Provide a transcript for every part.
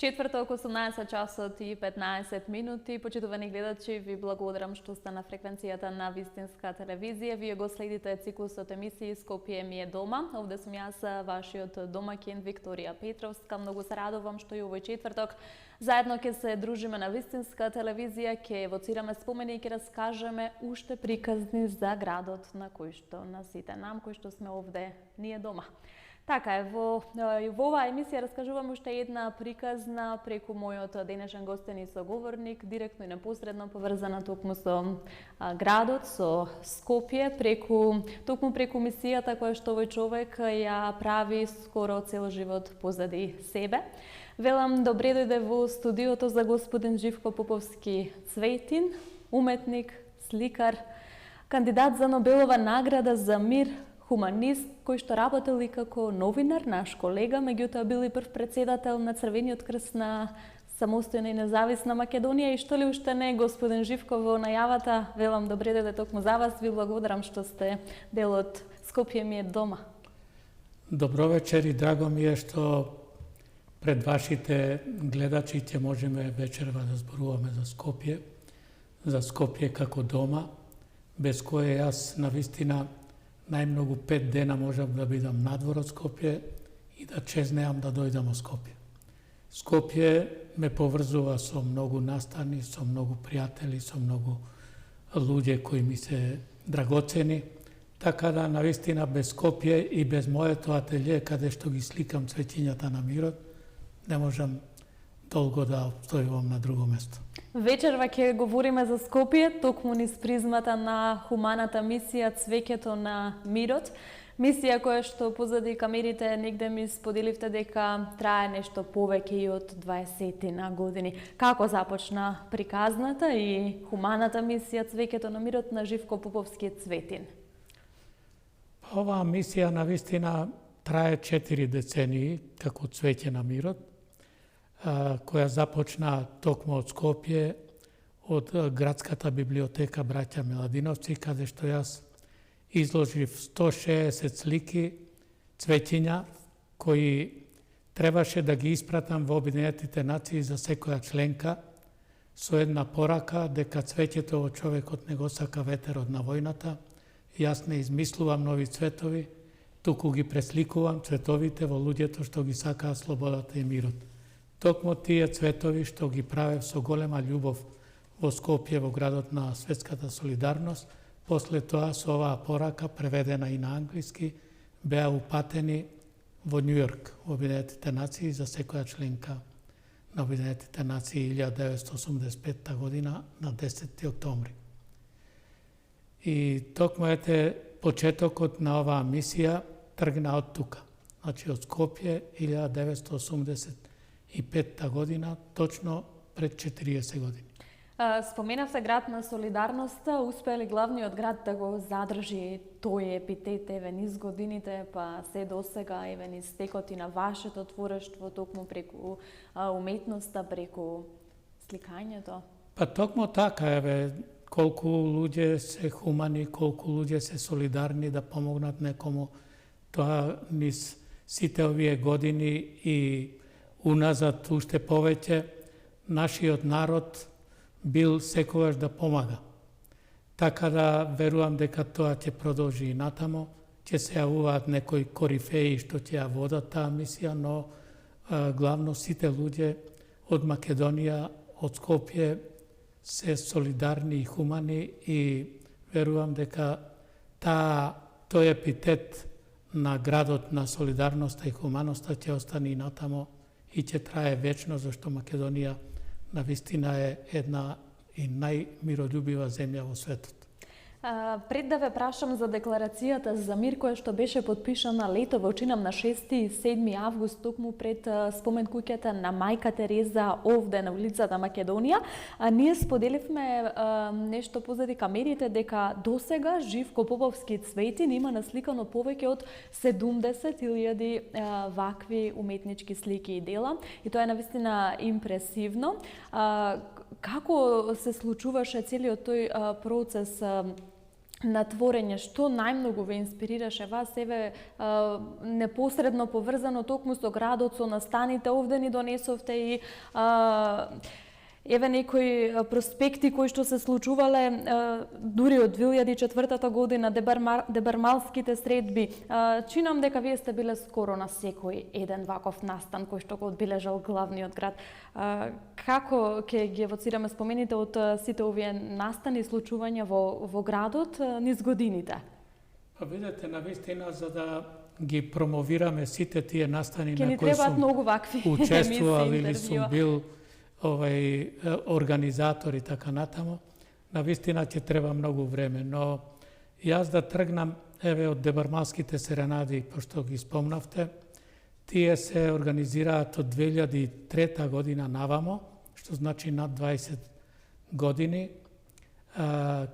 Четврток, 18 часот и 15 минути. Почитувани гледачи, ви благодарам што сте на фреквенцијата на Вистинска телевизија. Вие го следите циклусот емисии Скопје ми е дома. Овде сум јас, вашиот домаќин Викторија Петровска. Многу се радувам што и овој четврток заедно ќе се дружиме на Вистинска телевизија, ќе евоцираме спомени и ќе раскажеме уште приказни за градот на кој што на сите нам, кои што сме овде ние дома. Така е, во оваа емисија раскажувам уште една приказна преку мојот денешен гостен и соговорник, директно и непосредно поврзана токму со градот, со Скопје, токму преку мисијата која што овој човек ја прави скоро цел живот позади себе. Велам добре дојде во студиото за господин Живко Поповски Цветин, уметник, сликар, кандидат за Нобелова награда за мир, хуманист, кој што работел и како новинар, наш колега, меѓутоа бил и прв председател на Црвениот крст на самостојна и независна Македонија. И што ли уште не, господин Живко, во најавата, велам добре дојде токму за вас, ви благодарам што сте дел од Скопје ми е дома. Добро вечер и драго ми е што пред вашите гледачи ќе можеме вечерва да зборуваме за Скопје како дома, без кое јас навистина најмногу 5 дена можам да бидам надвор од Скопје и да чезнеам да дојдам од Скопје. Скопје ме поврзува со многу настани, со многу пријатели, со многу луѓе кои ми се драгоцени, така да навистина без Скопје и без моето ателје каде што ги сликам цвеќињата на мирот, не можам долго да обстојувам на друго место. Вечерва ќе говориме за Скопје, токму низ призмата на хуманата мисија Цвеќето на мирот. Мисија која што позади камерите негде ми споделивте дека трае нешто повеќе и од 20 на години. Како започна приказната и хуманата мисија Цвеќето на мирот на Живко Поповски Цветин? Оваа мисија навистина трае 4 децении како Цвеќе на мирот, која започна токму од Скопје, од градската библиотека Браќа Миладиновци, каде што јас изложив 160 слики, цвеќиња, кои требаше да ги испратам во Обединетите нации за секоја членка, со една порака дека цвеќето во човекот не го сака ветерот на војната, јас не измислувам нови цветови, туку ги пресликувам цветовите во луѓето што ги сакаат слободата и мирот. Токму тие цветови што ги правев со голема љубов во Скопје, во градот на светската солидарност, после тоа со оваа порака, преведена и на англиски, беа упатени во Њујорк, во Обединетите нации, за секоја членка на Обединетите нации 1985 година на 10. октомври. И токму почетокот на оваа мисија тргна од тука, значи од Скопје 1985 година, точно пред 40 години. Споменавте град на солидарноста, успели главниот град да го задржи тој епитет еве низ годините, па се досега еве низ текот и на вашето творештво, токму преку уметноста, преку сликањето? Па токму така еве, колку луѓе се хумани, колку луѓе се солидарни да помогнат некому, тоа низ сите овие години и уназад уште повеќе, нашиот народ бил секогаш да помага. Така да верувам дека тоа ќе продолжи и натамо, ќе се јавуваат некои корифеи што ќе ја водат таа мисија, но главно сите луѓе од Македонија, од Скопје се солидарни и хумани и верувам дека тој епитет на градот на солидарноста и хуманоста ќе остане и натамо и ќе трае вечно, зашто Македонија навистина е една и најмиролюбива земја во светот. Пред да ве прашам за декларацијата за мир која што беше подпишана лето во очинам на 6 и 7 август, токму пред спомен куќата на мајка Тереза овде на улицата Македонија, ние споделивме нешто позади камерите дека досега Живко Поповски Цветин има насликано повеќе од 70.000 вакви уметнички слики и дела, и тоа е навистина импресивно. Како се случуваше целиот тој процес на творење, што најмногу ве инспирираше вас, еве непосредно поврзано токму со градот, со настаните, овде ни донесовте и еве некои проспекти кои што се случувале дури од 2004 година, дебармалските средби. Чинам дека вие сте биле скоро на секој еден ваков настан кој што го одбележал главниот град. Како ќе ги евоцираме спомените од сите овие настани и случувања во градот низ годините? Па видете, навистина, за да ги промовираме сите тие настани на кои сум учествувал или сум бил организатор и така натаму, навистина ќе треба многу време, но јас да тргнам еве од дебармалските серенади, пошто ги спомнавте, тие се организираат од 2003 година навамо, што значи над 20 години,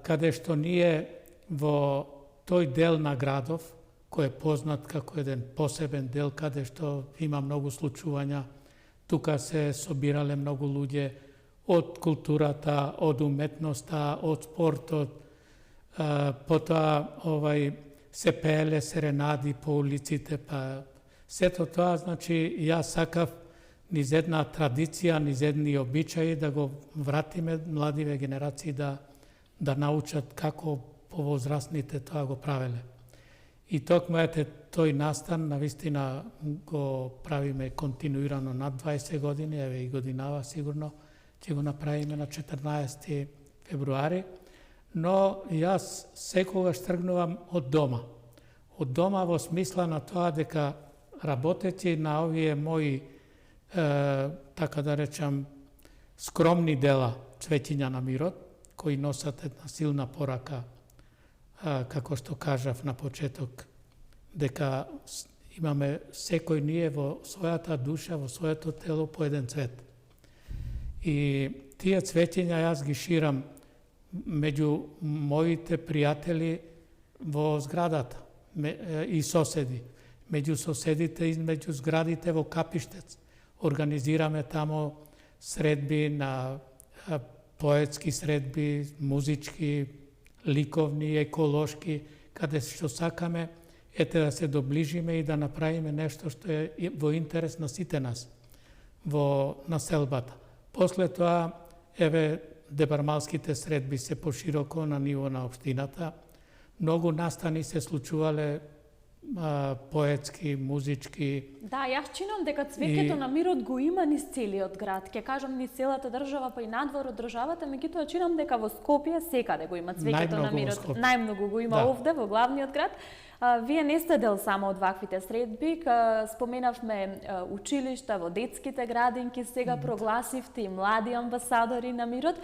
каде што ние во тој дел на градов, кој е познат како еден посебен дел, каде што има многу случувања. Тука се собирале многу луѓе од културата, од уметноста, од спортот, потоа се пееле серенади по улиците, па сето тоа, значи, јас сакав низ една традиција, низ едни обичаи да го вратиме младиве генерации да научат како повозрастните тоа го правеле. И токму тој настан, навистина го правиме континуирано над 20 години, еве и годинава сигурно, ќе го направиме на 14 февруари, но јас секогаш тргнувам од дома. Од дома во смисла на тоа дека работејќи на овие мои, така да речам, скромни дела Цветиња на мирот, кои носат една силна порака, како што кажав на почеток, дека имаме секој ние во својата душа, во своето тело по еден цвет. И тие цветиња јас ги ширам меѓу моите пријатели во зградата и соседи. Меѓу соседите и меѓу зградите во Капиштец. Организираме тамо средби на поетски средби, музички, ликовни, еколошки, каде што сакаме да се доближиме и да направиме нешто што е во интерес на сите нас во населбата. После тоа, еве, дебармалските средби се пошироко на ниво на општината. Многу настани се случувале поетски, музички. Да, јас чинам дека цвеќето на мирот го има низ целиот град. Ќе кажам низ целата држава, па и надвор од државата, меѓутоа чинам дека во Скопје секаде го има цвеќето на мирот. Најмногу го има овде во главниот град. Вие не сте дел само од ваквите средби, споменавме училишта, во детските градинки, сега прогласивте и млади амбасадори на мирот.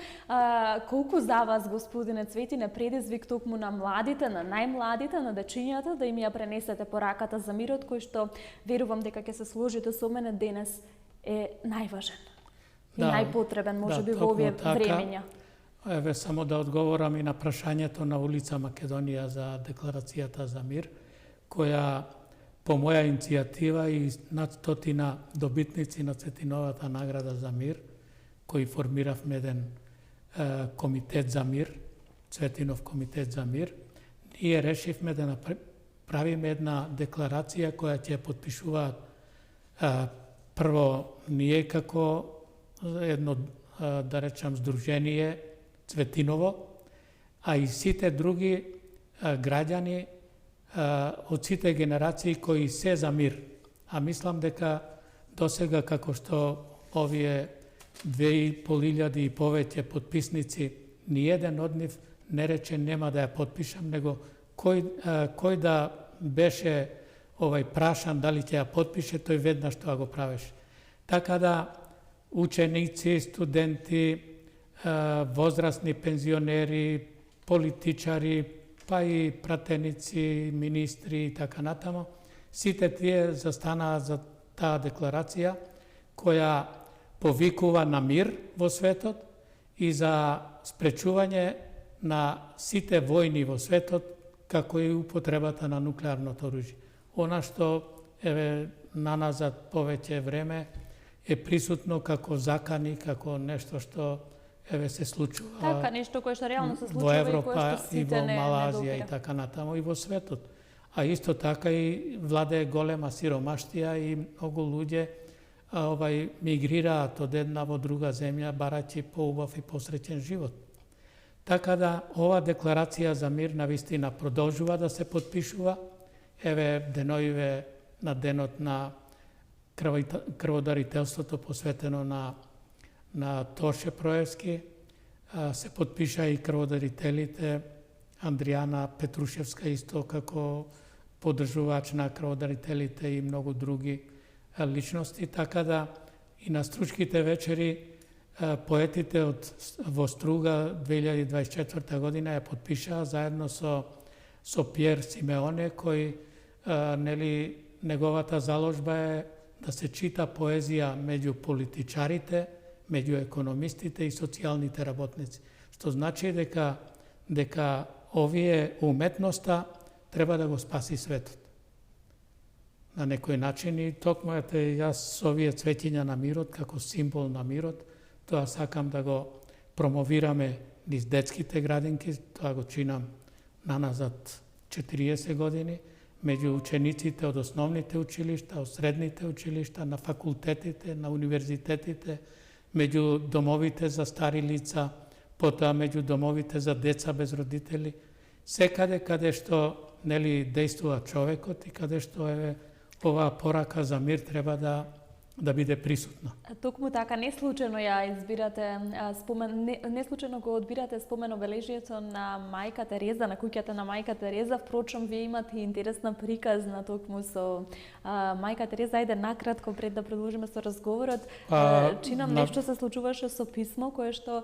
Колку за вас, господине Цветине, предизвик токму на младите, на најмладите, на дечињата, да им ја пренесете пораката за мирот, кој што верувам дека ќе се сложите со мене денес е најважен и најпотребен, можеби во овие времења. Еве само да одговорам и на прашањето на улица Македонија за декларацијата за мир, која по моја иницијатива и над 100 добитници на Цветиновата награда за мир, кои формиравме еден комитет за мир, Цветинов комитет за мир, ние решивме да направиме една декларација која ќе потпишуваат прво ние како едно, да речам, здружение Цветиново, а и сите други граѓани од сите генерации кои се за мир. А мислам дека досега како што овие 2500 и повеќе потписници, ниеден од нив не рече нема да ја потпишам, него кој да беше прашан дали ќе ја потпише, тој веднаш тоа го правеше. Така да ученици, студенти, возрастни пензионери, политичари, па и пратеници, министри и така натамо, сите тие застанаа за таа декларација која повикува на мир во светот и за спречување на сите војни во светот, како и употребата на нуклеарното оружје. Она што наназад повеќе време е присутно како закани, како нешто што еве се случува Така, нешто кое што реално се во случува и Европа кое што и сите во не Малазија и допира. така натаму и во светот. А исто така и владее голема сиромаштија и многу луѓе мигрираат од една во друга земја барајќи поубав и посреќен живот. Така да ова декларација за мир навистина продолжува да се потпишува. Еве деноиве на денот на крводарителството посветено на Тоше Проевски се потпиша и крводарителите Андријана Петрушевска исто како поддржувач на крводарителите и многу други личности, така да и на Стручките вечери поетите во Струга 2024 година ја потпишаа заедно со Пјер Симеоне, кој неговата заложба е да се чита поезија меѓу политичарите, меѓу економистите и социјалните работници. Што значи дека овие уметноста треба да го спаси светот. На некој начин и токму јас со овие цветења на мирот, како символ на мирот, тоа сакам да го промовираме низ детските градинки, тоа го чинам наназад 40 години, меѓу учениците од основните училишта, од средните училишта, на факултетите, на универзитетите, меѓу домовите за стари лица, потоа меѓу домовите за деца без родители, секаде каде што дејствува човекот и каде што оваа порака за мир треба да биде присутна. Токму така, неслучено ја избирате неслучено го одбирате спомен обележието на мајка Тереза, на куќата на мајка Тереза. Впрочем, вие имате интересна приказна токму со мајка Тереза. Ајде накратко пред да продолжиме со разговорот. Чинам нешто се случуваше со писмо кое што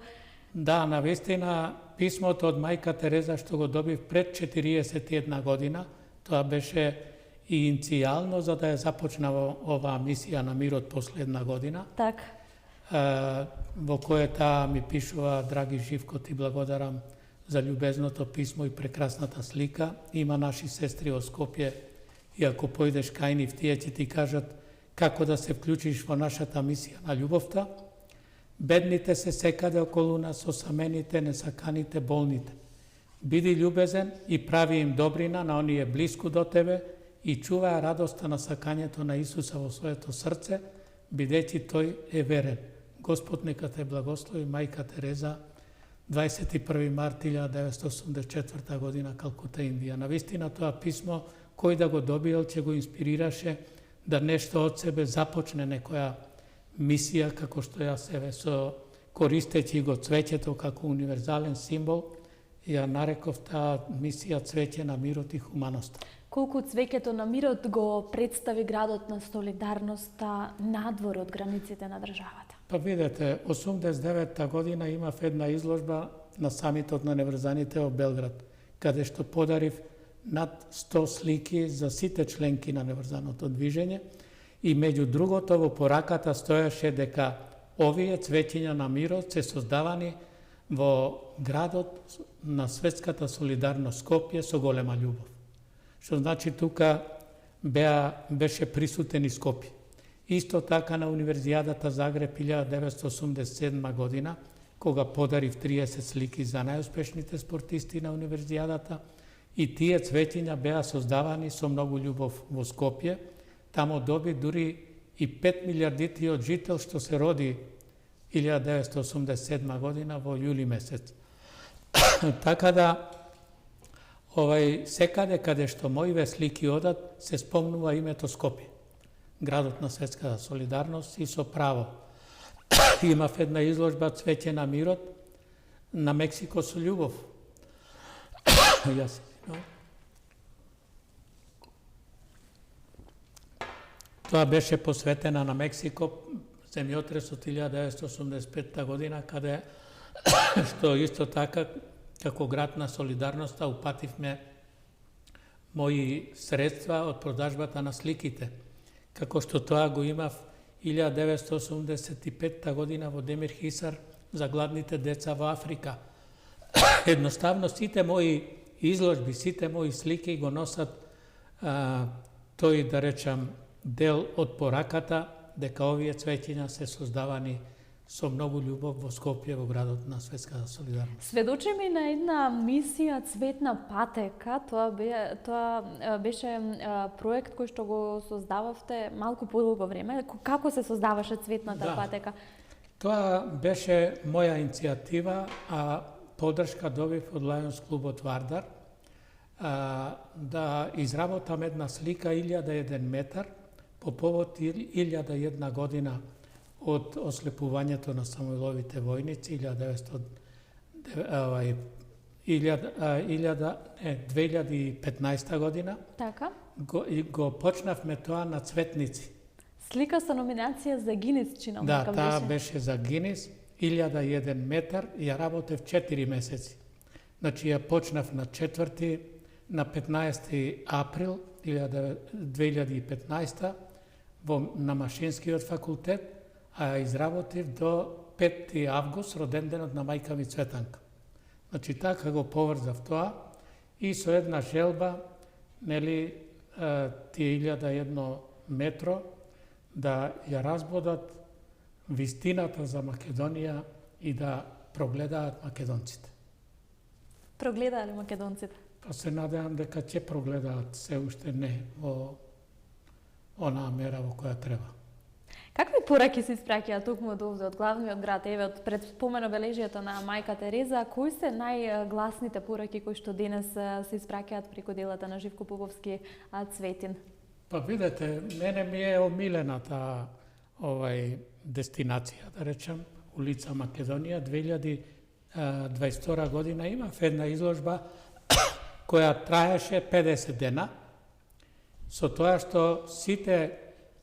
Да, навистина писмото од мајка Тереза што го добив пред 41 година, тоа беше и иницијално за да ја започнава оваа мисија на мирот последна година. Така. Во која ми пишува: драги Живко, ти благодарам за љубезното писмо и прекрасната слика. Има наши сестри од Скопје и ако појдеш кај нив, тие ќе ти кажат како да се вклучиш во нашата мисија на љубовта. Бедните се секаде околу нас, осамените, несаканите, болните. Биди љубезен и прави им добрина на оние блиску до тебе и чуваја радоста на сакањето на Исуса во своето срце, бидејќи тој е верен. Господ нека те благослови, мајка Тереза, 21 март 1984 година, Калкута, Индија. Навистина тоа писмо, кој да го добиел, ќе го инспирираше да нешто од себе започне некоја мисија, како што јас користејќи го цвеќето како универзален символ, ја нареков таа мисија цвеќе на мирот и хуманоста. Колку цвеќето на мирот го представи градот на солидарноста надвор од границите на државата? Па видете, 89-та година имав една изложба на самитот на неврзаните во Белград, каде што подарив над 100 слики за сите членки на неврзаното движење и меѓу другото во пораката стоеше дека овие цвеќења на мирот се создавани во градот на светската солидарност Скопје со голема љубов. Што значи тука беше присутен и Скопје. Исто така на Универзијадата Загреб 1987 година, кога подарив 30 слики за најуспешните спортисти на Универзијадата, и тие цветења беа создавани со многу љубов во Скопје. Тамо доби дури и 5 милиардитиот жител што се роди 1987 година во јули месец. Така да секаде каде што моиве слики одат, се спомнува името Скопје, градот на светската солидарност, и со право. Имав една изложба Цвеќе на мирот на Мексико со љубов. Тоа беше посветена на Мексико, земјотресот 1985 година, каде што исто така како град на солидарноста упативме мои средства од продажбата на сликите, како што тоа го имав 1985 година во Демир Хисар за гладните деца во Африка. Едноставно сите мои изложби, сите мои слики го носат тој, да речам, дел од пораката дека овие цвеќења се создавани со многу љубов во Скопје, во градот на Светската солидарност. Сведочиме на една мисија Цветна патека. Тоа беше проект кој што го создававте малку подолго време. Како се создаваше Цветната патека? Тоа беше моја иницијатива, а поддршка добив од Лајонс клубот Вардар, да изработам една слика 1001 метар по повод 1001 година од ослепувањето на Самуиловите војници 2015 година. Така. Го почнавме тоа на Цветници. Слика со номинација за Гинис, чинам. Да, таа беше за Гинис, 1001 метар, ја работев 4 месеци. Значи ја почнав на 15 април 2015 на Машинскиот факултет, а ја изработив до 5 август, роденденот на мајка ми Цветанка. Значи така го поврзав тоа и со една желба, нели, тие 1001 метро да ја разбодат вистината за Македонија и да прогледаат македонците. Прогледаа ли македонците? Па се надевам дека ќе прогледаат, се уште не во онаа мера во која треба. Какви пораки се испраќаат токму од овде, од главниот град? Еве, од пред спомен обележието на мајка Тереза, кои се најгласните пораки кои што денес се испраќаат преку делата на Живко Поповски Цветин? Па видете, мене ми е омилена таа дестинација, да речем, улица Македонија. 2022 година имав една изложба која траеше 50 дена, со тоа што сите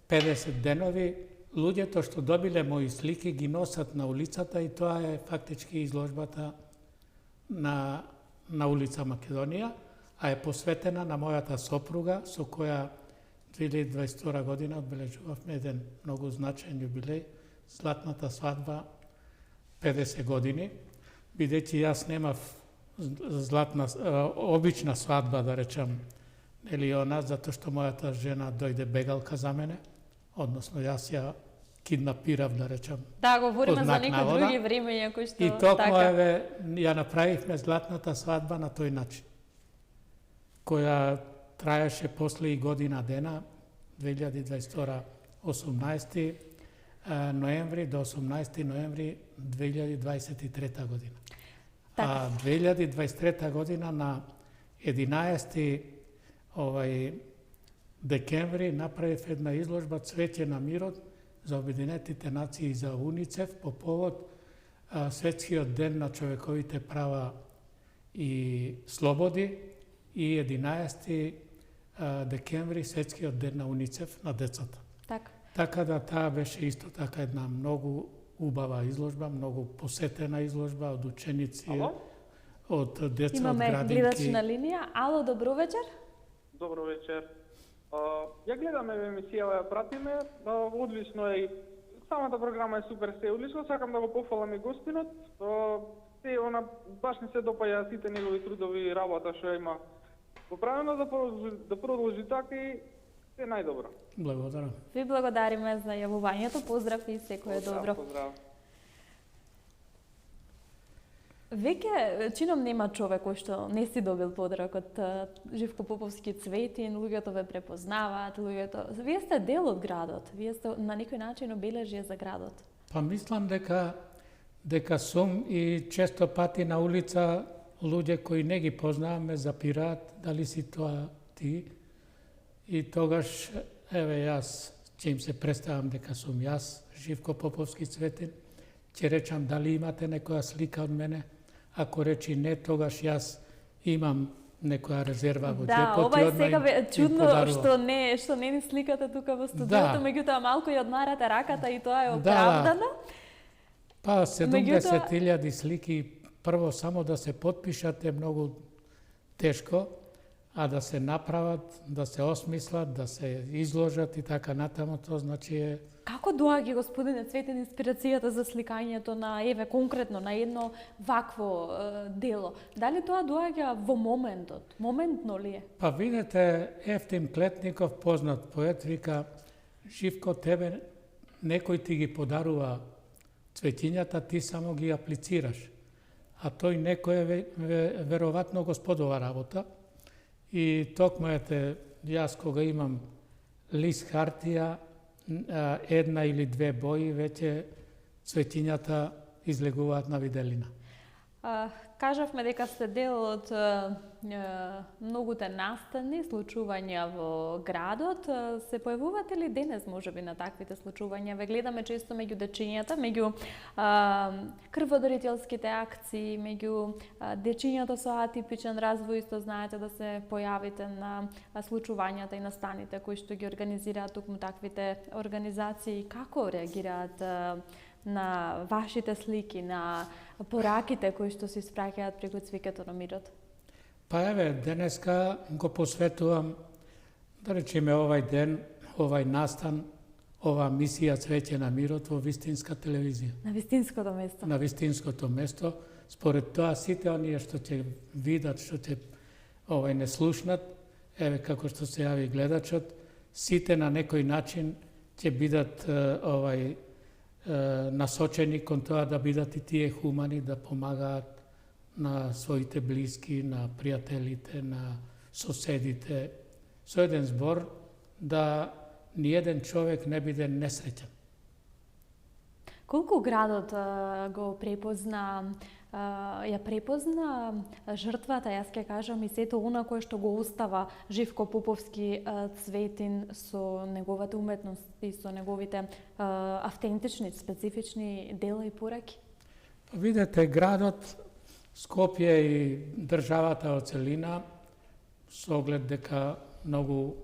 50 денови луѓето што добиле мои слики ги носат на улицата и тоа е фактички изложбата на улица Македонија, а е посветена на мојата сопруга со која 2022 година одбележувавме еден многу значаен јубилеј, златната свадба 50 години, бидејќи јас немав обична свадба, да речам, нели она, затоа што мојата жена дојде бегалка за мене, односно јас ја киднапирав, да речам. Да, говориме за некои други времења кои што и токму ја направивме златната свадба на тој начин, која траеше после и година дена, 2022 18 ноември до 18 ноември 2023 година. А 2023 година на 11 декември направив една изложба Цвеќе на мирот за Обединетите нации и за УНИЦЕФ по повод Светскиот ден на човековите права и слободи и 11 декември Светскиот ден на УНИЦЕФ на децата. Така да таа беше исто така една многу убава изложба, многу посетена изложба од ученици, од деца, од градинки. Имаме гледач на линија. Ало, добро вечер. Добро вечер. Ја гледаме емисија, ја пратиме, одлично е и самата програма е супер, се одлично, сакам да го пофалам и гостинот. Баш ми се допаѓа сите негови трудови и работа што има поправено, да продолжи така и се најдобро. Благодарам. Ви благодариме за јавувањето, поздрав и секое добро. Поздрав. Веќе чином нема човек кој што не си добил подарок од Живко Поповски Цветин, луѓето ве препознаваат, вие сте дел од градот, вие сте на некој начин обележје за градот. Па мислам дека сум и често пати на улица луѓе кои не ги познавам ме запираат дали си тоа ти, и тогаш еве јас ќе им се представам дека сум јас, Живко Поповски Цветин, ќе речам дали имате некоја слика од мене. Ако речи не, тогаш јас имам некоја резерва во џепот. Да, ова е сега чудно што не ни сликате тука во студиото, меѓутоа малку ја одмарате раката и тоа е оправдано. Па 70.000 слики, прво само да се потпишат е многу тешко, а да се направат, да се осмислат, да се изложат и така натаму, тоа значи е... Како доаѓа, господине Цветин, инспирацијата за сликањето на, еве, конкретно, на едно вакво дело? Дали тоа доаѓа во моментот? Моментно ли е? Па видете, Ефтим Клетников, познат поет, вика, Живко, тебе некој ти ги подарува цветињата, ти само ги аплицираш. А тој некој е веројатно господова работа. И токму ете, јас кога имам лист хартија, една или две бои, веќе цветињата излегуваат на виделина. Кажавме дека сте дел од многуте настани, случувања во градот. Се појавувате ли денес можеби на таквите случувања? Ве гледаме често меѓу дечињата, меѓу крводарителските акции, меѓу дечињата со атипичен развој, исто знаете да се појавите на случувањата и настаните кои што ги организираат токму таквите организации. Како реагираат на вашите слики, на пораките кои што се испраќаат преку цвикето на мирот? Па еве, денеска го посветувам, да речеме, овај ден, овај настан, оваа мисија Цвеќе на мирот во вистинска телевизија. На вистинското место. На вистинското место. Според тоа сите оние што ќе видат, што ќе не слушнат, еве како што се јави гледачот, сите на некој начин ќе бидат насочени кон тоа да бидат и тие хумани, да помагаат на своите блиски, на пријателите, на соседите, со еден збор да ниеден човек не биде несреќен. Колку градот го препозна, ја препозна жртвата, јас ќе кажам, и сето она кое што го остава Живко Поповски Цветин со неговата уметност и со неговите автентични, специфични дела и пораки? Видете, градот Скопје и државата од целина, со оглед дека многу,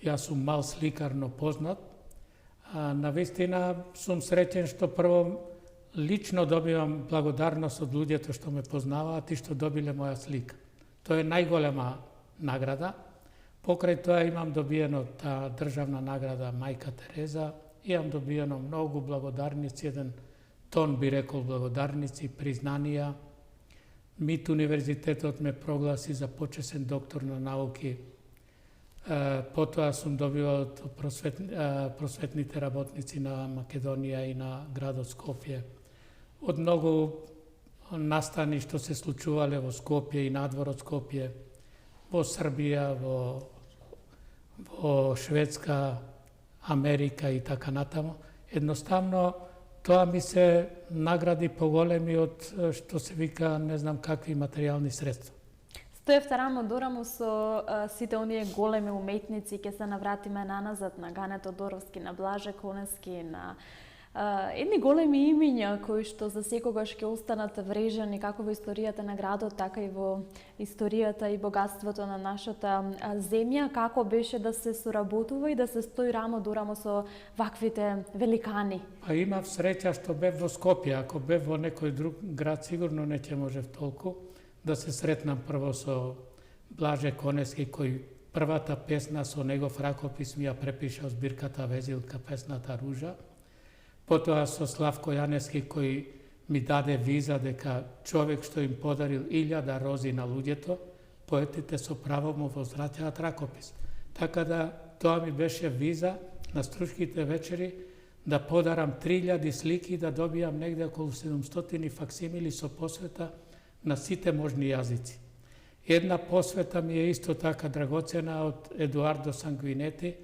јас сум мал сликар, но познат, навистина сум среќен што прво лично добивам благодарност од луѓето што ме познаваат и што добиле моја слика. Тоа е најголема награда. Покрај тоа имам добиено таа државна награда Мајка Тереза, имам добиено многу благодарници, еден тон би рекол благодарници, признанија. МИТ универзитетот ме прогласи за почесен доктор на науки. Потоа сум добивал од просветните работници на Македонија и на градот Скопје. Од многу настани што се случувале во Скопје и надвор од Скопје, во Србија, во Шведска, Америка и така натаму. Едноставно, тоа ми се награди поголеми од што се вика не знам какви материјални средства. Стоевте рамо до рамо со сите оние големи уметници, ќе се навратиме наназад на Гане Тодоровски, на Блаже Конески, на едни големи имиња кои што за секогаш ќе останат врежани како во историјата на градот, така и во историјата и богатството на нашата земја. Како беше да се соработува и да се стои рамо до рамо со ваквите великани? А имав среќа што бев во Скопје, ако бев во некој друг град сигурно не ќе можев толку да се сретнам прво со Блаже Конески, кој првата песна со негов ракопис ми ја препиша збирката Везилка, песната Ружа. Потоа со Славко Јанески, кој ми даде виза дека човек што им подарил 1000 рози на луѓето, поетите со право му возвраќаат ракопис. Така да тоа ми беше виза на Струшките вечери да подарам 3000 слики, да добијам негде околу 700 факсимили со посвета на сите можни јазици. Една посвета ми е исто така драгоцена од Едуардо Сангвинети,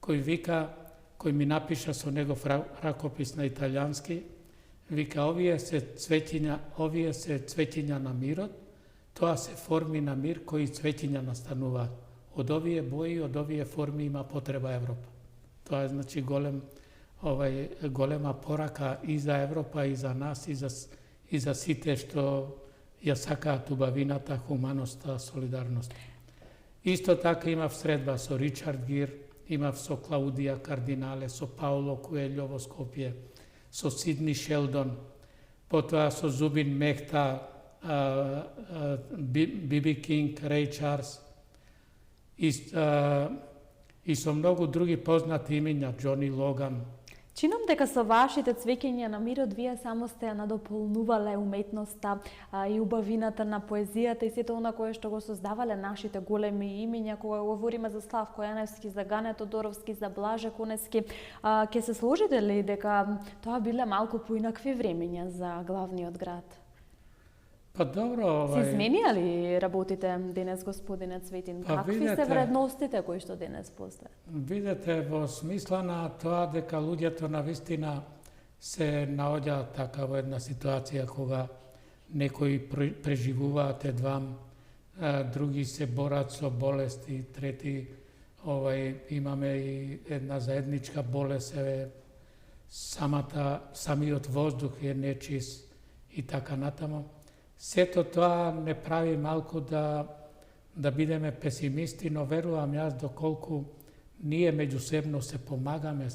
кој ми напиша со негов ракопис на италијански, вика, овие се цветиња на мирот, тоа се форми на мир кои цветиња настануваат. Од овие бои, од овие форми има потреба Европа. Тоа е значи голема порака и за Европа, и за нас, и за сите што ја сакаат убавината, хуманоста, солидарност. Исто така имав средба со Ричард Гир, имав со Клаудија Кардинале, со Пауло Коелјо во Скопје, со Сидни Шелдон, потоа со Зубин Мехта, Биби Кинг, Рей Чарлс и со многу други познати имиња, Џони Логан. Чинам дека со вашите цвеќења на мирот вие само сте ја надополнувале уметноста и убавината на поезијата и сето она кое што го создавале нашите големи имиња, кога говориме за Славко Јаневски, за Гане Тодоровски, за Блаже Конески, ќе се сложите ли дека тоа биле малку поинакви времења за главниот град? Па добро, Се изменија ли работите денес, господине Цветин? Какви се вредностите кои што денес постојат? Видете, во смисла на тоа дека луѓето навистина се наоѓаат така во една ситуација кога некои преживуваат едвам, други се борат со болести, трети имаме и една заедничка болест, самиот воздух е нечист и така натаму. Сето тоа не прави малку да бидеме песимисти, но верувам јас доколку ние меѓусебно се помагаме,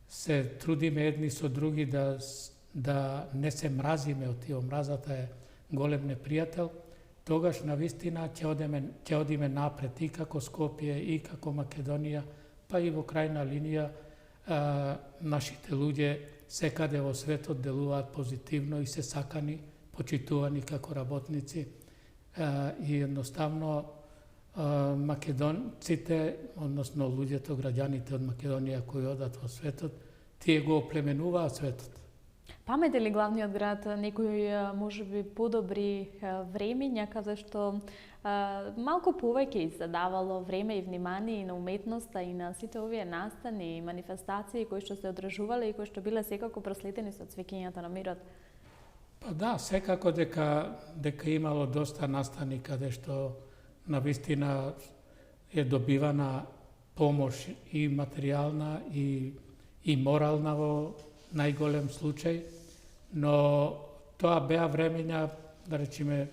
се трудиме едни со други да не се мразиме од тие, мразата е голем непријател, тогаш навистина ќе одиме напред и како Скопје, и како Македонија, па и во крајна линија нашите луѓе секаде во светот делуваат позитивно и се сакани, почитувани како работници и едноставно македонците, односно луѓето, граѓаните од Македонија кои одат во светот, тие го оплеменуваат светот. Памете ли главниот град некои можеби подобри времења каде што малку повеќе и се давало време и внимание и на уметноста и на сите овие настани и манифестации кои што се одржувале и кои што биле секако проследени со цвеќењата на мирот? Па да, секако дека имало доста настани каде што навистина е добивана помош и материјална и морална во најголем случај, но тоа беа времења, да речеме,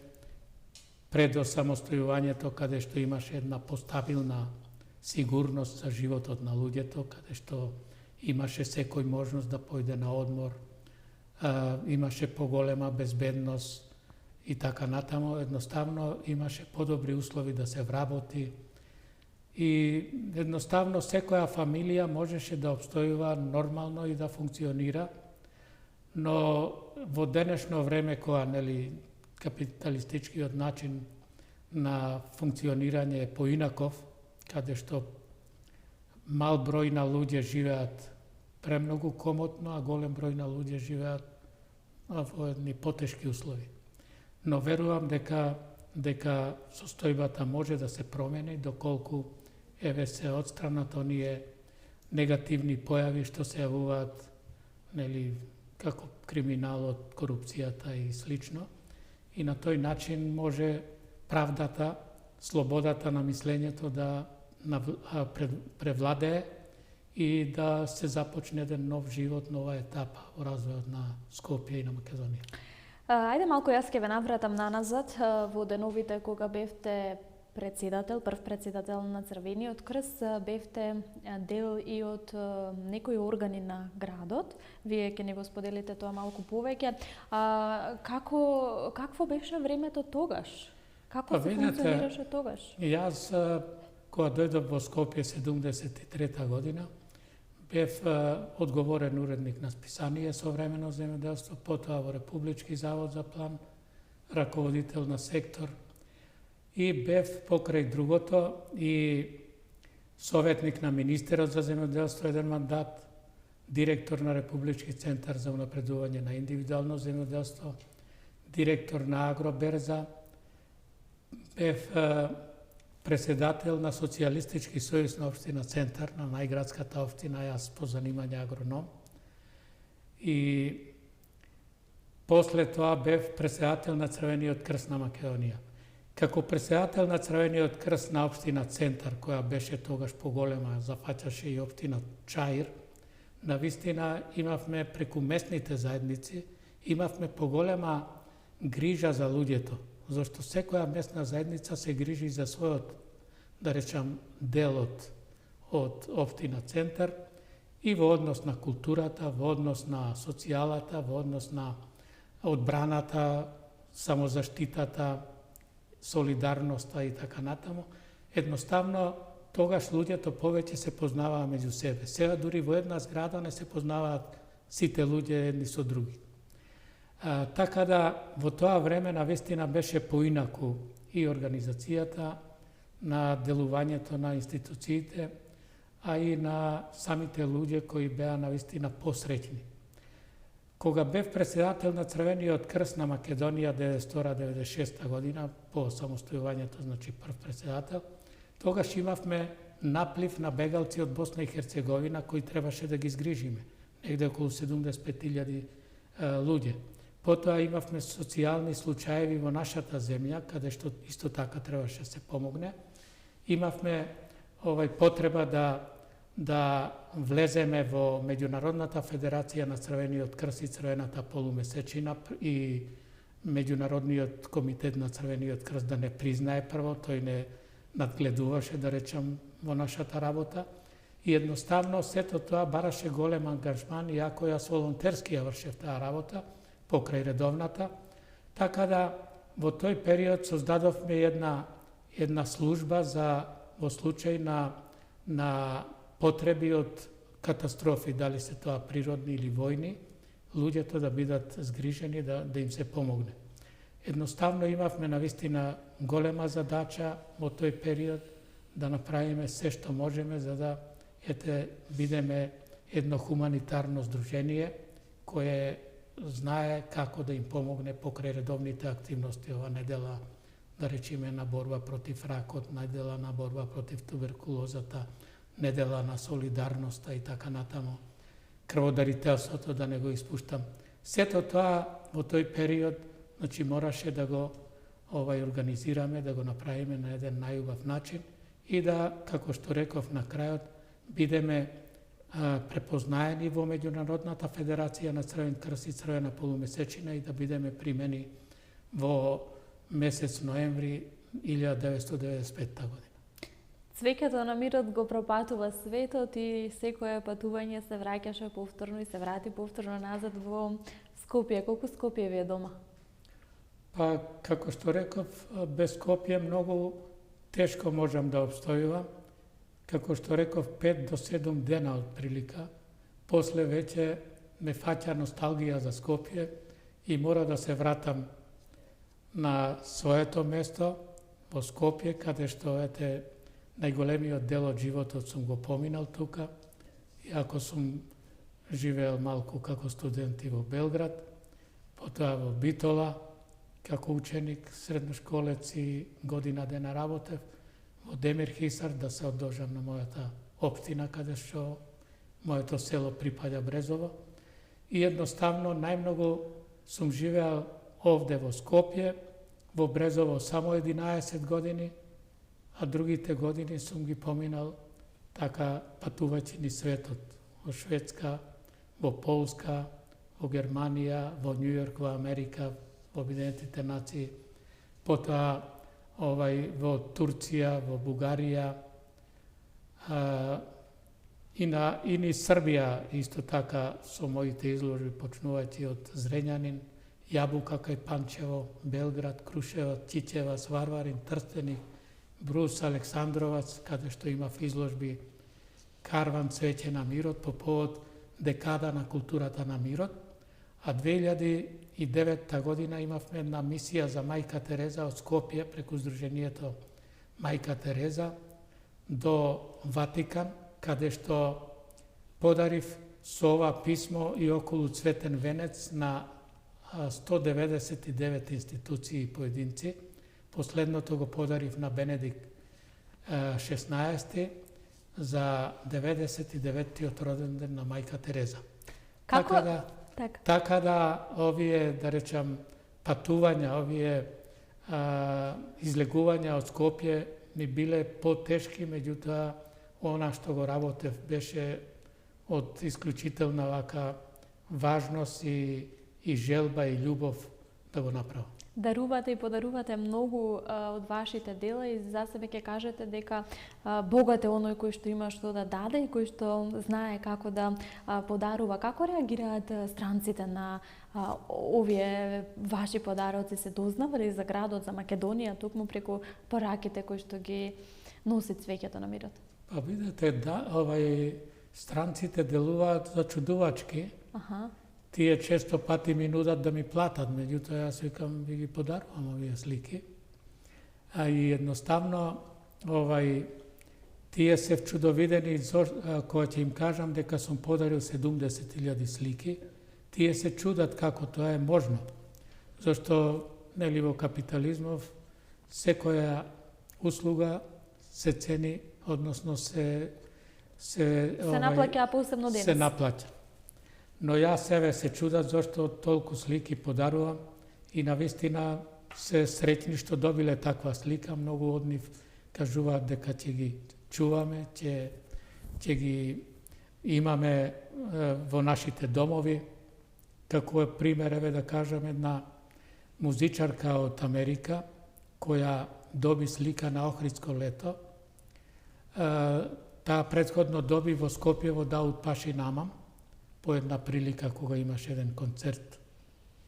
пред осамостојувањето, каде што имаше една постабилна сигурност за животот на луѓето, каде што имаше секој можност да појде на одмор, имаше поголема безбедност и така натаму, едноставно имаше подобри услови да се вработи и едноставно секоја фамилија можеше да обстојува нормално и да функционира, но во денешно време кога капиталистичкиот начин на функционирање е поинаков, каде што мал број на луѓе живеат премногу комотно, а голем број на луѓе живеат во едни потешки услови. Но верувам дека состојбата може да се промени доколку се отстранат оние негативни појави што се јавуваат како криминалот, корупцијата и слично. И на тој начин може правдата, слободата на мислењето да превладее и да се започне еден нов живот, нова етапа во развојот на Скопје и на Македонија. Ајде малку јас ќе ве навратам наназад во деновите кога бевте прв председател на Црвениот крст, бевте дел и од некои органи на градот. Вие ќе ни го споделите тоа малку повеќе. Какво беше времето тогаш? Како се функционираше тогаш? Јас, кога дојдов во Скопје 73 година, бев одговорен уредник на списание Современо земјоделство, потоа во Републички завод за план, раководител на сектор и бев покрај другото и советник на министерот за земјоделство еден мандат, директор на Републички центар за унапредување на индивидуално земјоделство, директор на Агроберза, бев преседател на Социјалистички сојуз на општина Центар, на најградската општина, јас по занимање агроном. И после тоа бев преседател на Црвениот крст на Македонија. Како преседател на Црвениот крст на општина Центар, која беше тогаш поголема, зафаќаше и општина Чаир, навистина имавме преку местните заедници, имавме поголема грижа за луѓето, зашто секоја местна заедница се грижи за својот, да речам, делот од општина Центар и во однос на културата, во однос на социјалата, во однос на одбраната, самозаштитата, солидарноста и така натаму. Едноставно, тогаш луѓето повеќе се познаваа меѓу себе. Сега дури во една зграда не се познаваат сите луѓе едни со други. Така да во тоа време навистина беше поинаку и организацијата на делувањето на институциите, а и на самите луѓе кои беа навистина посреќни. Кога бев председател на Црвениот крст на Македонија 1992-96 година, по самостојувањето, значи прв председател, тогаш имавме наплив на бегалци од Босна и Херцеговина кои требаше да ги згрижиме. Негде околу 75.000 луѓе. Потоа имавме социјални случаеви во нашата земја, каде што исто така требаше да се помогне. Имавме потреба да влеземе во Меѓународната федерација на Црвениот крст и Црвената полумесечина и Меѓународниот комитет на Црвениот крст да не признае прво, тој не надгледуваше, да речам, во нашата работа. И едноставно сето тоа бараше голем ангажман, иако јас волонтерски ја вршев таа работа, покрај редовната. Така да во тој период создадовме една служба за во случај на потреби од катастрофи, дали се тоа природни или војни, луѓето да бидат згрижени, да им се помогне. Едноставно имавме навистина голема задача во тој период да направиме се што можеме за да бидеме едно хуманитарно здружение кое знае како да им помогне покрај редовните активности. Ова недела, да речеме, на борба против ракот, недела на борба против туберкулозата, недела на солидарноста и така натаму. Крводарителството, да не го испуштам. Сето тоа во тој период, значи, мораше да го организираме, да го направиме на еден најубав начин и да, како што реков на крајот, бидеме препознаени во Меѓународната федерација на Црвен крст и Црвена полумесечина и да бидеме примени во месец ноември 1995 година. Цвеќето на мирот го пропатува светот и секое патување се враќаше повторно и се врати повторно назад во Скопје. Колку Скопје ви е дома? Па, како што реков, без Скопје многу тешко можам да обстојувам. Како што реков, 5 до 7 дена од прилика. После веќе ме фаќа носталгија за Скопје и мора да се вратам на своето место во Скопје, каде што најголемиот дел од животот сум го поминал тука, иако сум живеел малку како студент и во Белград, потоа во Битола, како ученик, средношколец и година дена работев, во Демир Хисар, да се одложам на мојата општина, каде што моето село припаѓа Брезово. И едноставно најмногу сум живеал овде во Скопје, во Брезово само 11 години, а другите години сум ги поминал така патувајќи низ светот. Во Шведска, во Полска, во Германија, во Њујорк, во Америка, во Обединетите нации, потоа во Турција, во Бугарија, и низ Србија исто така со моите изложби, почнувајќи од Зрењанин, Јабука кај Панчево, Белград, Крушеваc, Ќиќеваc, Варварин, Трстеник, Брус, Александроваc, каде што имав изложби Карван, Цвеќе на мирот по повод декада на културата на мирот, а 2009 година имавме една мисија за Мајка Тереза од Скопје преку Сдруженијето Мајка Тереза до Ватикан, каде што подарив со ова писмо и околу цветен венец на 199 институции и поединци. Последното го подарив на Бенедикт 16 за 99-тиот роден ден на Мајка Тереза. Така да овие, да речам, патувања, овие излегувања од Скопје ми биле потешки, меѓутоа она што го работев беше од исклучителна вака важност и желба и љубов да го направам. Дарувате и подарувате многу од вашите дела и за себе ќе кажете дека богат е оној кој што има што да даде и кој што знае како да подарува. Како реагираат странците на овие ваши подароци? Се дознавале за градот, за Македонија, токму преку пораките кои што ги носи цвеќето на мирот? Па видете, да, странците делуваат зачудувачки. Аха. Тие често пати ми нудат да ми платат, меѓутоа јас викам ви ги подарувам овие слики. А и едноставно тие се вчудовидени кога ќе им кажам дека сум подарил 70.000 слики, тие се чудат како тоа е можно. Зашто нели во капитализмов секоја услуга се цени, односно се наплаќа посебно денес. Се наплаќа. Но јас себе се чудат зашто толку слики подарувам и навистина се среќни што добиле таква слика. Многу од нив кажуваат дека ќе ги чуваме, ќе ги имаме во нашите домови. Како е пример, еве да кажам, една музичарка од Америка која доби слика на Охридско лето. Таа претходно доби во Скопје во Даут Паши Намам по една прилика кога имаше еден концерт.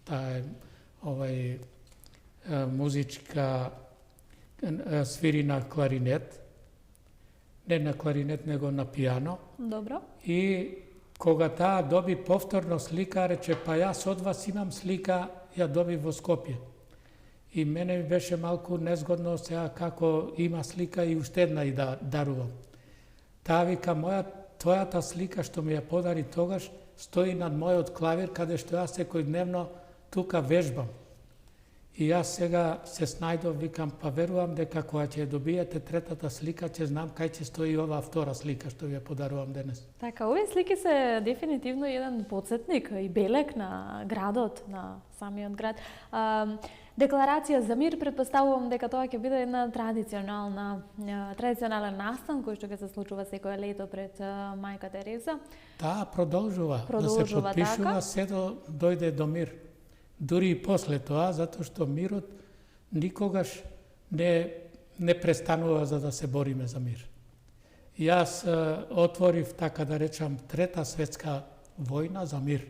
Таа е музичка, свири на кларинет, не на кларинет, него на пијано. Добро. И кога таа доби повторно слика, рече, па јас од вас имам слика, ја доби во Скопје. И мене ми беше малку незгодно сега како има слика и уште една и да дарувам. Таа вика, твојата слика што ми ја подари тогаш, стои над мојот клавир, каде што јас секојдневно тука вежбам. И јас сега се снајдов, викам, па верувам дека кога ќе добиете третата слика, ќе знам кај ќе стои оваа втора слика што ви ја подарувам денес. Така, овие слики се дефинитивно еден потсетник и белег на градот, на самиот град. Декларација за мир, претпоставувам дека тоа ќе биде една традиционален настан кој што ќе се случува секое лето пред мајка Тереза. Таа продолжува да се потпишува така? Се дојде до мир. Дури и после тоа, затоа што мирот никогаш не престанува за да се бориме за мир. Јас отворив, така да речам, Трета светска војна за мир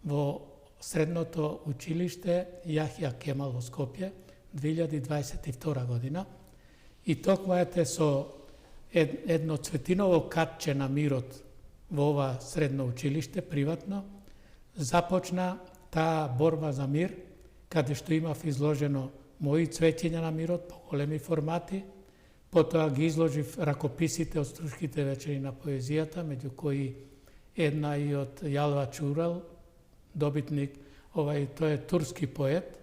во средното училиште Јахја Кемал во Скопје 2022 година. И токму ете со едно цветиново катче на мирот во ова средно училиште, приватно, започна таа борба за мир, каде што имав изложено мои цвеќиња на мирот по големи формати, потоа ги изложив ракописите од Струшките вечери на поезијата, меѓу кои една и од Јалва Чурал, добитник, тој е турски поет,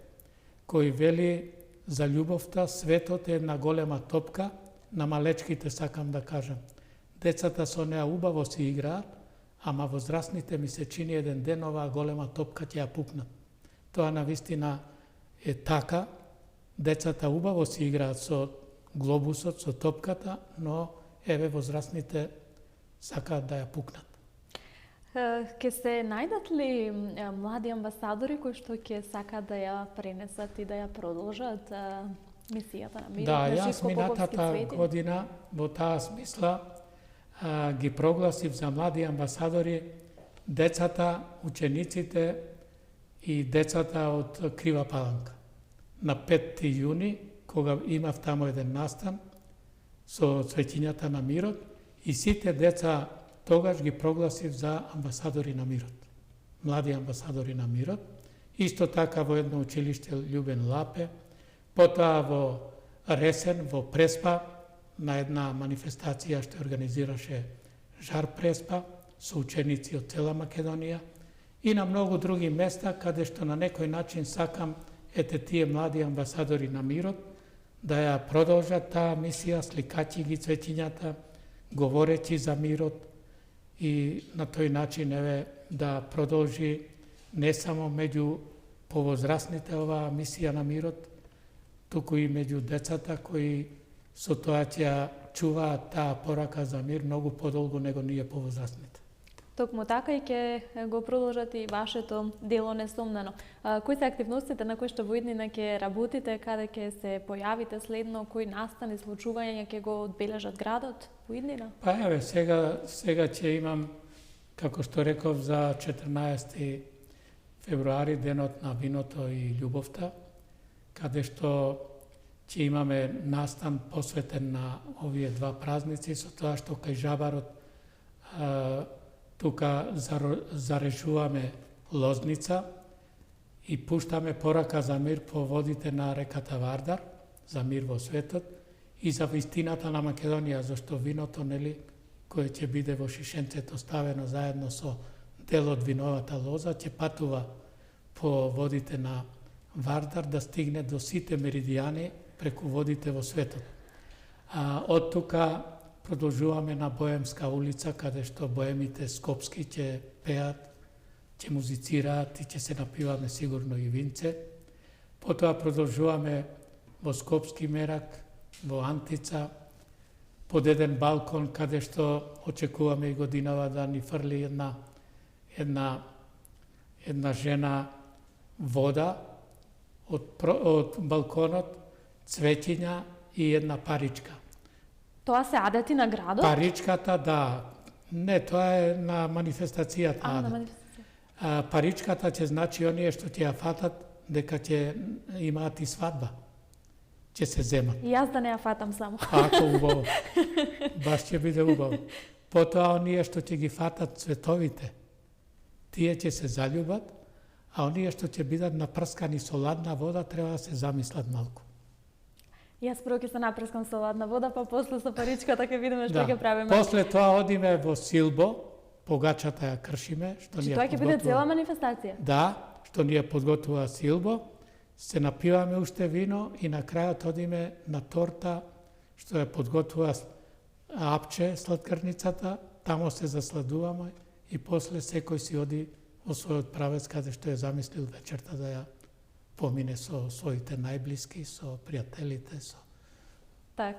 кој вели за љубовта, светот е една голема топка, на малечките сакам да кажам. Децата со неа убаво си играат, ама возрастните ми се чини еден ден оваа голема топка ќе ја пукнат. Тоа навистина е така, децата убаво си играат со глобусот, со топката, но еве возрастните сакаат да ја пукнат. Ке се најдат ли млади амбасадори кои што ќе сакаат да ја пренесат и да ја продолжат мисијата на мирот? Да, јас минатата година во таа смисла ги прогласив за млади амбасадори децата, учениците и децата од Крива Паланка. На 5 јуни, кога имав тамо еден настан со цвеќињата на мирот, и сите деца тогаш ги прогласив за амбасадори на мирот. Млади амбасадори на мирот. Исто така во едно училиште Љубен Лапе, потоа во Ресен, во Преспа, на една манифестација што организираше Жар Преспа со ученици од цела Македонија и на многу други места каде што на некој начин сакам тие млади амбасадори на мирот да ја продолжат таа мисија, сликајќи ги цветињата, говорејќи за мирот и на тој начин да продолжи не само меѓу повозрастните оваа мисија на мирот, туку и меѓу децата кои со тоа ќе чуваат таа порака за мир многу подолго него ние повозрастните. Токму така и ќе го продолжат и вашето дело несомнено. Кои се активностите на кои што во иднина ќе работите, каде ќе се појавите следно, кои настани, случувања ќе го одбележат градот во иднина? Па еве, сега ќе имам, како што реков, за 14 февруари, денот на виното и љубовта, каде што ќе имаме настан посветен на овие два празници, со тоа што кај Жабарот тука зарежуваме лозница и пуштаме порака за мир по водите на реката Вардар, за мир во светот и за вистината на Македонија, зашто виното, нели, кое ќе биде во шишенцето ставено заедно со дел од виновата лоза, ќе патува по водите на Вардар да стигне до сите меридијани преку водите во светот. Од тука продолжуваме на Боемска улица, каде што боемите скопски ќе пеат, ќе музицираат и ќе се напиваме сигурно и винце. Потоа продолжуваме во Скопски мерак, во Антица, под еден балкон каде што очекуваме и годинава да ни фрли една жена вода од балконот, цветиња и една паричка. Тоа се адети на градот? Паричката, да. Не, тоа е на манифестацијата. На манифестацијата. Паричката ќе значи оние што ќе ја фатат дека ќе имаат и свадба. Ќе се земат. И јас да не ја фатам само. Ако убаво. Баш ќе биде убаво. Потоа оние што ќе ги фатат цветовите, тие ќе се заљубат, а оние што ќе бидат напрскани со ладна вода треба да се замислат малку. Јас прво ќе се напрскам со ладна вода, па после со паричката ќе видиме што ќе правиме. После тоа одиме во Силбо, погачата ја кршиме, што ни ја тоа ќе биде цела манифестација? Да, што ни ја подготвува Силбо, се напиваме уште вино и на крајот одиме на торта што ја подготвува Апче, сладкарницата, тамо се засладуваме и после секој си оди во својот правец каде што е замислил вечерта да ја помине со своите најблиски, со пријателите, со... Так.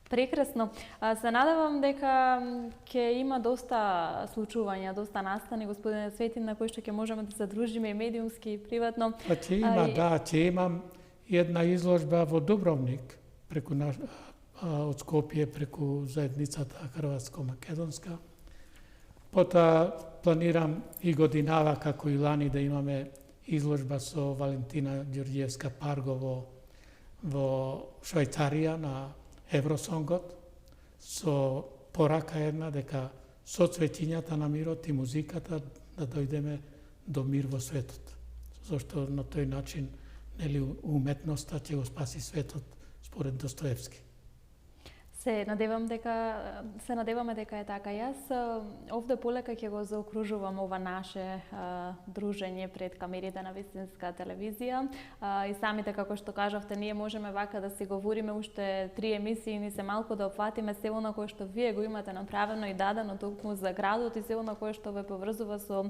Прекрасно. Се надевам дека ќе има доста случувања, доста настани, господине Цветин, на кои што ќе можеме да се дружиме и медиумски и приватно. Па ќе има, да, ќе имам една изложба во Дубровник, преку од Скопје, преку заедницата Хрватско-Македонска. Потоа планирам и годинава, како и лани, да имаме изложба со Валентина Ѓорѓиевска Парго во Швајцарија на Евросонгот, со порака една дека со цветињата на мирот и музиката да дојдеме до мир во светот. Зашто на тој начин, нели, уметноста ќе го спаси светот според Достоевски. Се надеваме дека е така. Јас овде полека ќе го заокружувам ова наше дружење пред камерите на вистинска телевизија. И самите, како што кажавте, ние можеме вака да си говориме уште 3 емисии, ни се малку да опфатиме се она кое што вие го имате направено и дадено токму за градот и се она кое што ве поврзува со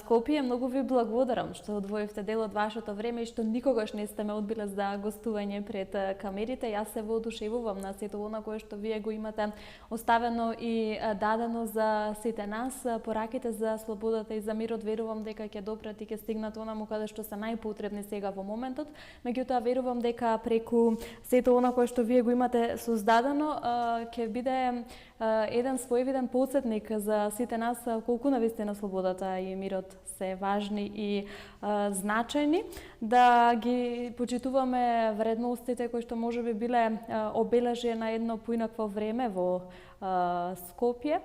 Скопје. Многу ви благодарам што одвоивте дел од вашето време и што никогаш не сте ме одбиле за гостување пред камерите. Јас се воодушевувам на сето она кое што вие го имате оставено и дадено за сите нас. Пораките за слободата и за мирот верувам дека ќе допрат и ќе стигнат онаму каде што се најпотребни сега во моментот. Меѓутоа верувам дека преку сето она кое што вие го имате создадено ќе биде еден своевиден потсетник за сите нас колку навистина слободата и мирот се важни и значајни, да ги почитуваме вредностите кои што можеби биле обележје на едно поинакво време во Скопје.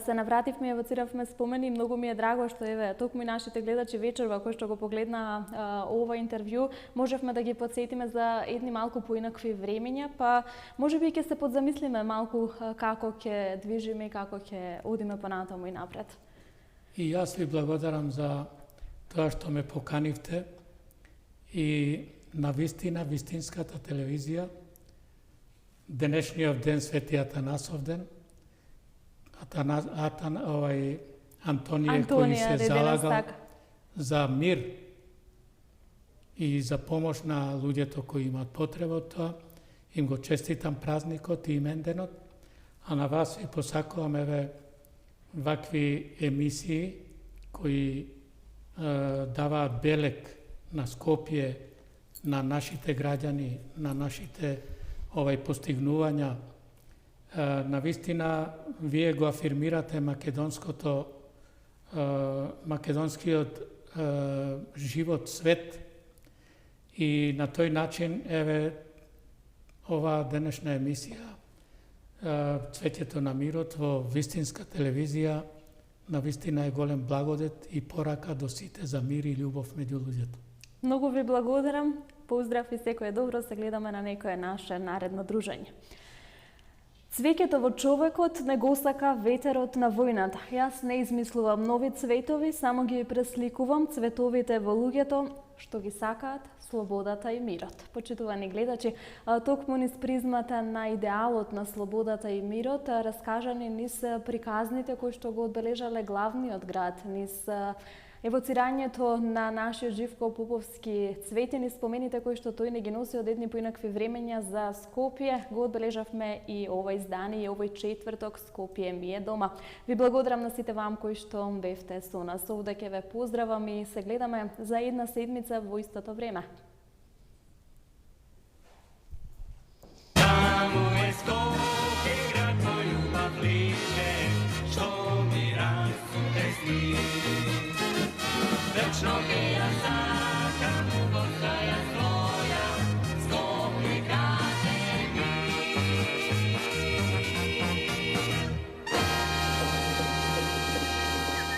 Се навративме и евоциравме спомени, многу ми е драго што еве токму и нашите гледачи вечерва кои што го погледнаа ова интервју, можевме да ги потсетиме за едни малку поинакви времења, па можеби ќе се подзамислиме малку како ќе движиме и како ќе одиме понатаму и напред. И јас ви благодарам за тоа што ме поканивте и на вистина, вистинската телевизија, денешниот ден, Свети Атанасов ден, Антонија кој се залагал за мир и за помош на луѓето кои имаат потреба од тоа, им го честитам празникот и именденот, а на вас ви посакувам еве вакви емисии кои даваат белег на Скопје, на нашите граѓани, на нашите постигнувања. На вистина, вие го афирмирате македонскиот живот, свет и на тој начин, еве, ова денешна емисија Цветето на мирот во вистинска телевизија навистина е голем благодет и порака до сите за мир и љубов меѓу луѓето. Многу ви благодарам. Поздрав и секое добро. Се гледаме на некое наше наредно дружење. Цвеќето во човекот не го сака ветерот на војната. Јас не измислувам нови цветови, само ги пресликувам цветовите во луѓето што ги сакаат слободата и мирот. Почитувани гледачи, токму низ призмата на идеалот на слободата и мирот, раскажани низ приказните кои што го одбележале главниот град, низ евоцирањето на нашиот Живко Поповски цветени спомените кои што тој не ги носи од едни поинакви времења за Скопје, го одбележавме и ова издание и овој четврток Скопје ми е дома. Ви благодарам на сите вам кои што бевте со нас. Овде ќе ве поздравам и се гледаме за една седмица во истото време.